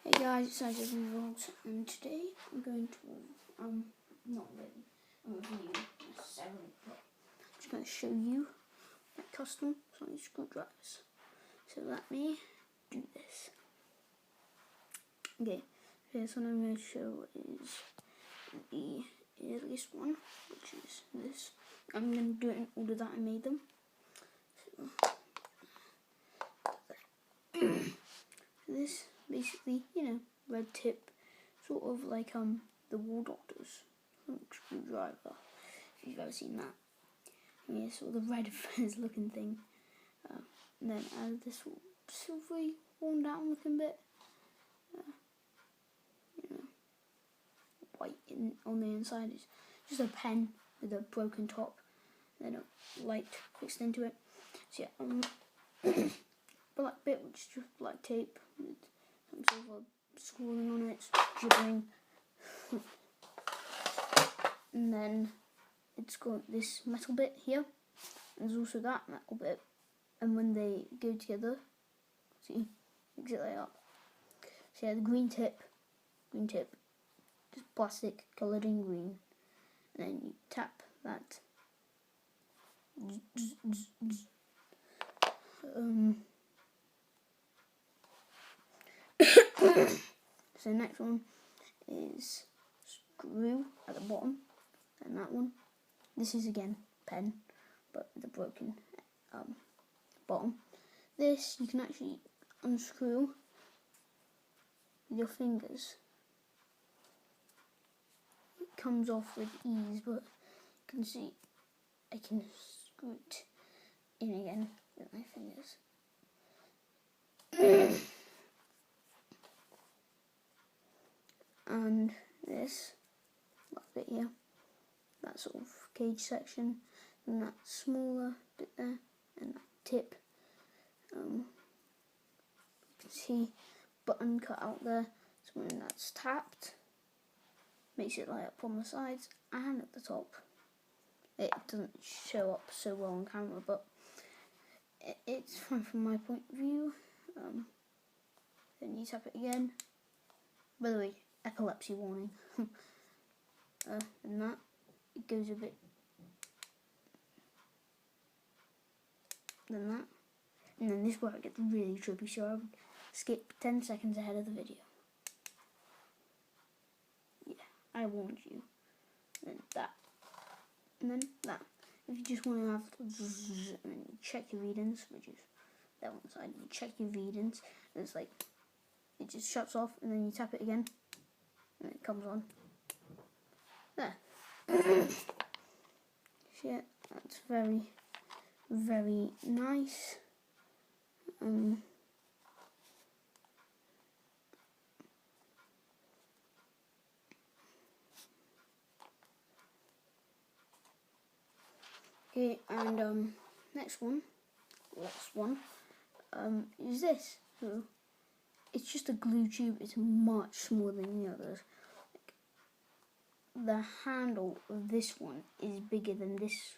Hey guys, it's Isaac Vlogs, and today I'm going to, not really, I'm reviewing a 7, but I'm just going to show you my custom Sonic screwdrivers. So let me do this. Okay, first one I'm going to show is the earliest one, which is this. I'm going to do it in order that I made them. So, this, basically, red tip, sort of like the War Doctor's screwdriver, if you've ever seen that. Yeah, sort of the red fez looking thing. And then add this silvery, worn down looking bit. White on the inside. It's just a pen with a broken top, and then a light fixed into it. So yeah, black bit which is just black tape with some sort of scrolling on it, it's gibbering. And then it's got this metal bit here. There's also that metal bit, and when they go together, see, makes it light up. So yeah, the green tip, just plastic coloured in green, and then you tap that. So next one is screw at the bottom, and that one. This is again pen, but with a broken bottom. This you can actually unscrew with your fingers. It comes off with ease, but you can see I can screw it in again with my fingers. And this bit here, that sort of cage section, and that smaller bit there, and that tip. You can see button cut out there, so when that's tapped, makes it light up on the sides and at the top. It doesn't show up so well on camera, but it's fine from my point of view. Then you tap it again. By the way, epilepsy warning. And that, it goes a bit. Then that. And then this is where it gets really trippy, so I would skip 10 seconds ahead of the video. Yeah, I warned you. Then that. And then that. If you just want to have, and then you check your readings, which is that one side, you check your readings, and it's like, it just shuts off, and then you tap it again, and it comes on. There. So yeah, that's very, very nice. Okay, and next one, last one, is this. So it's just a glue tube. It's much smaller than the others. The handle of this one is bigger than this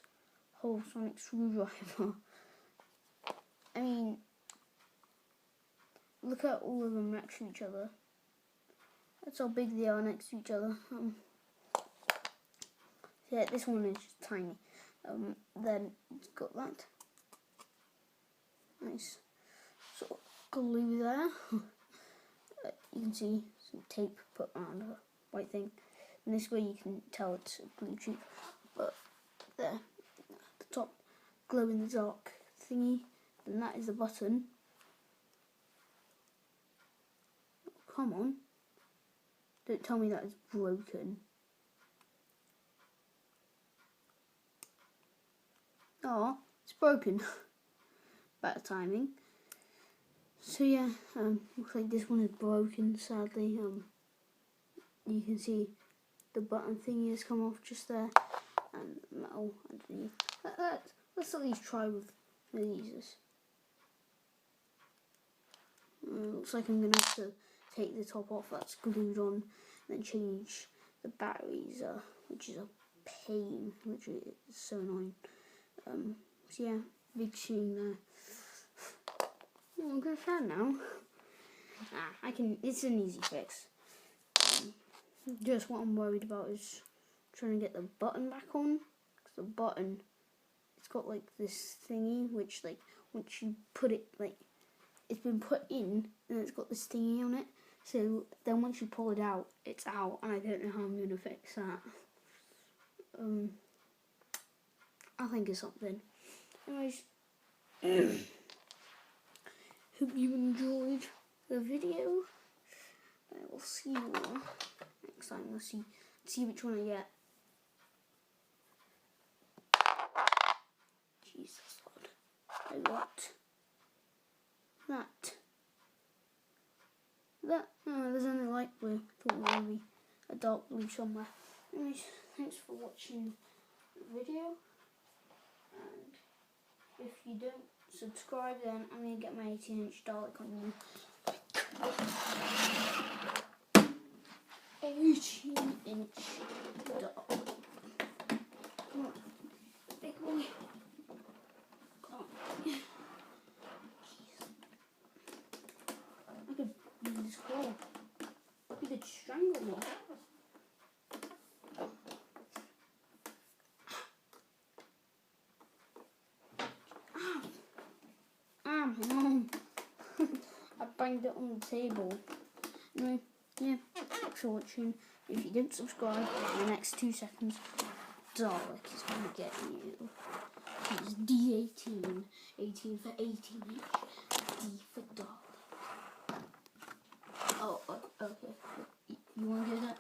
whole Sonic screwdriver. I mean, look at all of them next to each other. That's how big they are next to each other. Yeah, this one is just tiny. Then it's got that nice sort of glue there. You can see some tape put around a white thing, and this way you can tell it's a glue tube. But there, at the top, glow in the dark thingy, and that is the button. Oh, come on, don't tell me that is broken. Oh, it's broken. Bad timing. So yeah, looks like this one is broken, sadly. You can see the button thingy has come off just there, and metal underneath. Let's at least try with these. Looks like I'm going to have to take the top off that's glued on, and then change the batteries, which is a pain, which is so annoying. So yeah, big scene there. Oh, I'm going to sad now. I can. It's an easy fix. Just what I'm worried about is trying to get the button back on. 'Cause the button, it's got like this thingy, which like once you put it like, it's been put in and it's got this thingy on it. So then once you pull it out, it's out, and I don't know how I'm gonna fix that. I'll think of something. Anyways, hope you enjoyed the video. I will see you all next time. Let's see which one I get. Jesus Lord, I got that. There's only light blue. Thought there would be a dark blue somewhere. Anyways, thanks for watching the video. And if you don't subscribe, then I'm gonna get my 18-inch Dalek on you. 18-inch Dalek. Come on, big boy. Come on. I could use this claw. You could strangle me. No. I banged it on the table. Anyway, yeah, thanks for watching. If you don't subscribe, in the next 2 seconds, Dalek is going to get you. He's D18. 18 for 18-inch. D for Dalek. Oh, okay. You want to hear that?